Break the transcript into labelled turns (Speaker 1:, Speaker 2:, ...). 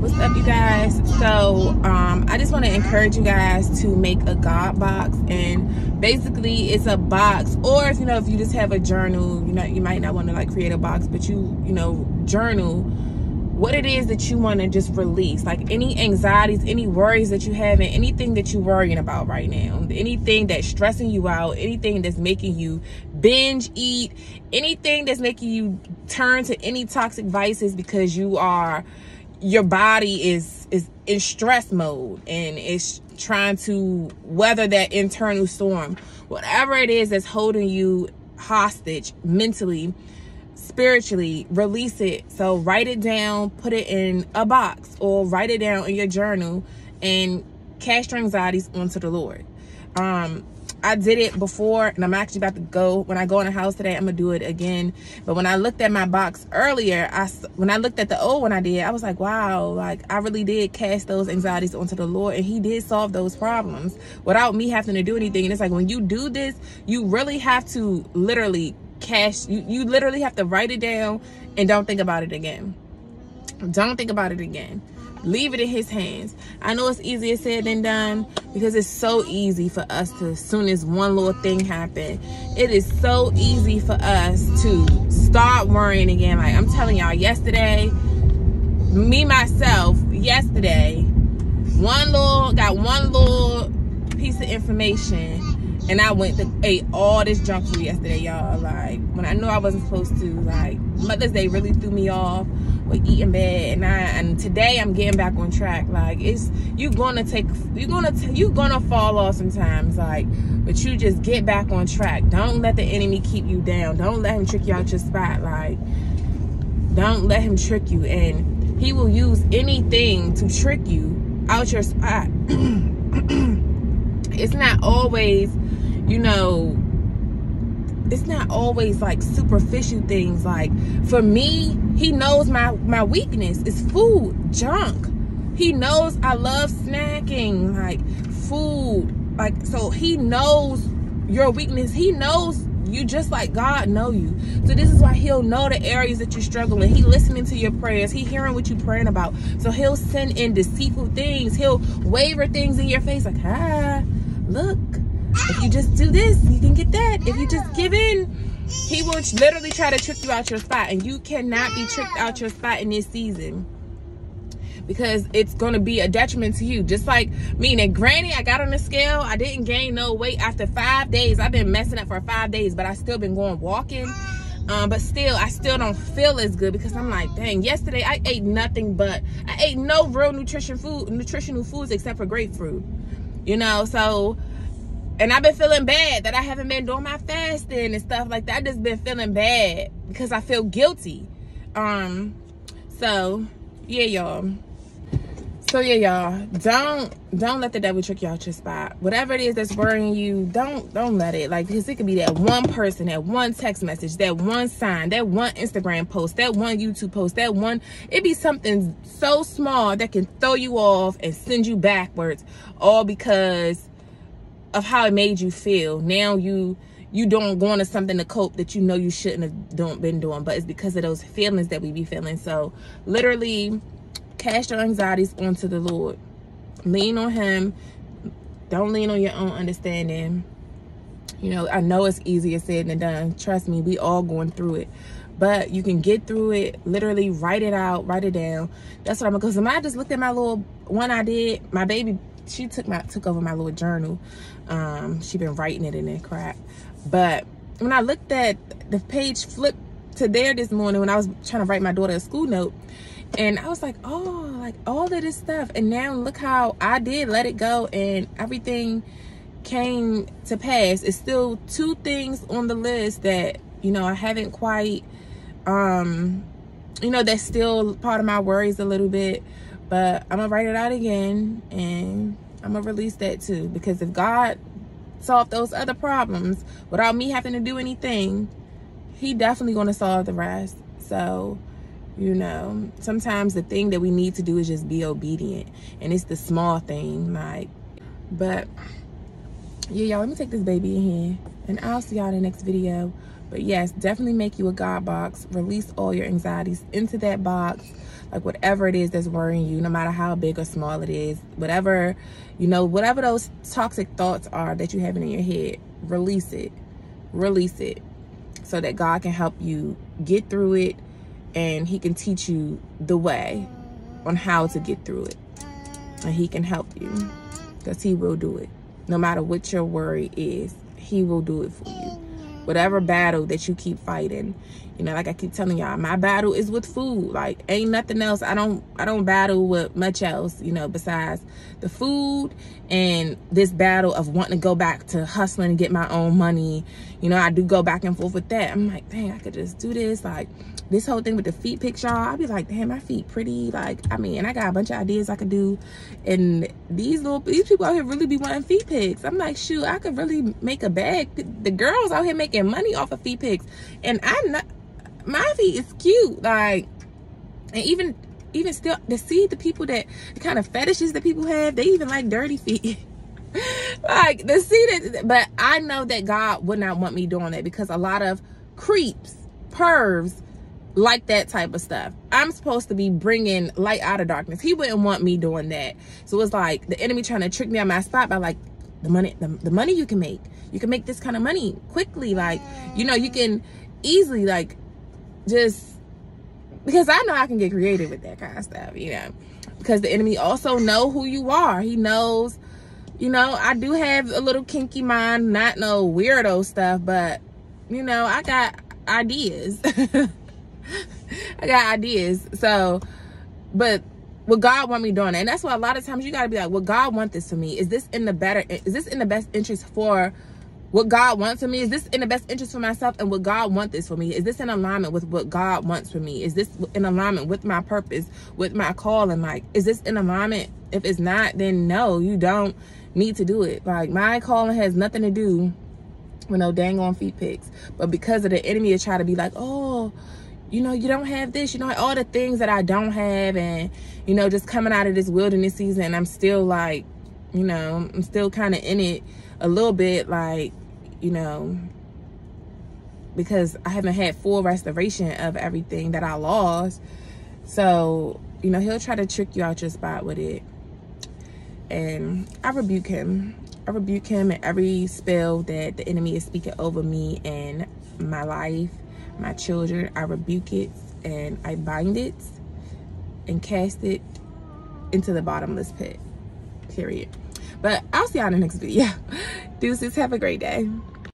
Speaker 1: What's up, you guys? So I just want to encourage you guys to make a God box, and basically it's a box, or if you just have a journal, you might not want to like create a box, but you journal what it is that you want to just release, like any anxieties, any worries that you have, and anything that you're worrying about right now, anything that's stressing you out, anything that's making you binge eat, anything that's making you turn to any toxic vices because your body is in stress mode and it's trying to weather that internal storm. Whatever it is that's holding you hostage mentally, spiritually, release it. So write it down, put it in a box, or write it down in your journal and cast your anxieties onto the Lord. I did it before, and I'm actually about to go. When I go in the house today, I'm gonna do it again. But when I looked at my box earlier, when I looked at the old one I did, I was like, wow, like I really did cast those anxieties onto the Lord, and he did solve those problems without me having to do anything. And it's like, when you do this, you really have to literally you literally have to write it down and don't think about it again. Don't think about it again. Leave it in his hands. I know it's easier said than done, because it's so easy for us to, as soon as one little thing happens, it is so easy for us to start worrying again. Like I'm telling y'all, yesterday, yesterday, got one little piece of information, and I went to ate all this junk food yesterday, y'all. Like, when I knew I wasn't supposed to. Like, Mother's Day really threw me off with eating bad, and today I'm getting back on track. Like, you're gonna fall off sometimes, like, but you just get back on track. Don't let the enemy keep you down. Don't let him trick you out your spot. Like, don't let him trick you, and he will use anything to trick you out your spot. It's not always, it's not always like superficial things. Like, for me, he knows my weakness is food, junk. He knows I love snacking, like food. Like, so he knows your weakness. He knows you just like God know you. So this is why he'll know the areas that you're struggling. He listening to your prayers. He hearing what you're praying about. So he'll send in deceitful things. He'll waver things in your face like, look, if you just do this, you can get that. If you just give in, he will literally try to trick you out your spot. And you cannot be tricked out your spot in this season, because it's going to be a detriment to you. Just like me. Now, granted, I got on the scale. I didn't gain no weight after 5 days. I've been messing up for 5 days, but I still been going walking. But still, I still don't feel as good, because I'm like, dang, yesterday I ate nothing but, I ate no real nutritional foods except for grapefruit. So, and I've been feeling bad that I haven't been doing my fasting and stuff like that. I just been feeling bad because I feel guilty. So yeah, y'all. Don't let the devil trick you out your spot. Whatever it is that's worrying you, don't let it. Like, because it could be that one person, that one text message, that one sign, that one Instagram post, that one YouTube post, it be something so small that can throw you off and send you backwards, all because of how it made you feel. Now you don't go into something to cope that you shouldn't have been doing, but it's because of those feelings that we be feeling. So literally, cast your anxieties onto the Lord. Lean on him. Don't lean on your own understanding. I know it's easier said than done. Trust me, we all going through it. But you can get through it. Literally, write it out. Write it down. That's what I'm going to do. Because I just looked at my little one I did. My baby, she took over my little journal. She been writing it in there crap. But when I looked at the page flipped to there this morning when I was trying to write my daughter a school note, and I was like, oh, like all of this stuff. And now look how I did let it go, and everything came to pass. It's still 2 things on the list that, I haven't quite, that's still part of my worries a little bit. But I'm going to write it out again, and I'm going to release that too. Because if God solved those other problems without me having to do anything, he definitely going to solve the rest. So, sometimes the thing that we need to do is just be obedient. And it's the small thing. But, yeah, y'all, let me take this baby in here. And I'll see y'all in the next video. But yes, definitely make you a God box. Release all your anxieties into that box. Like whatever it is that's worrying you, no matter how big or small it is, whatever, you know, whatever those toxic thoughts are that you have in your head, release it. Release it so that God can help you get through it, and he can teach you the way on how to get through it. And he can help you, because he will do it. No matter what your worry is, he will do it for you. Whatever battle that you keep fighting, you know, like I keep telling y'all, my battle is with food. Like, ain't nothing else. I don't battle with much else, you know, besides the food and this battle of wanting to go back to hustling and get my own money. You know, I do go back and forth with that. I'm like, dang, I could just do this. Like, this whole thing with the feet pics, y'all, I'll be like, damn, my feet pretty. Like, I mean, and I got a bunch of ideas I could do. And these people out here really be wanting feet pics. I'm like, shoot, I could really make a bag. The girls out here making money off of feet pics. And I'm not, my feet is cute. Like, and even still, to see the people that, the kind of fetishes that people have, they even like dirty feet. Like, to see that, but I know that God would not want me doing that, because a lot of creeps, pervs, like that type of stuff. I'm supposed to be bringing light out of darkness. He wouldn't want me doing that. So it's like the enemy trying to trick me on my spot by like, the money you can make this kind of money quickly. Like, you know, you can easily, like, just, because I know I can get creative with that kind of stuff, you know, because the enemy also know who you are. He knows, you know, I do have a little kinky mind, not no weirdo stuff, but, you know, I got ideas. I got ideas. So, but would God want me doing it? And that's why a lot of times you got to be like, would God want this for me? Is this in the best interest for what God wants for me? Is this in the best interest for myself? And would God want this for me? Is this in alignment with what God wants for me? Is this in alignment with my purpose, with my calling? Like, is this in alignment? If it's not, then no, you don't need to do it. Like, my calling has nothing to do with no dang on feet pics. But because of the enemy, to try to be like, oh, you know, you don't have this, you know, all the things that I don't have. And, you know, just coming out of this wilderness season, I'm still like, you know, I'm still kind of in it a little bit, like, you know, because I haven't had full restoration of everything that I lost. So, you know, he'll try to trick you out your spot with it. And I rebuke him. I rebuke him and every spell that the enemy is speaking over me and my life, my children. I rebuke it and I bind it and cast it into the bottomless pit, period. But I'll see y'all in the next video. Deuces, have a great day.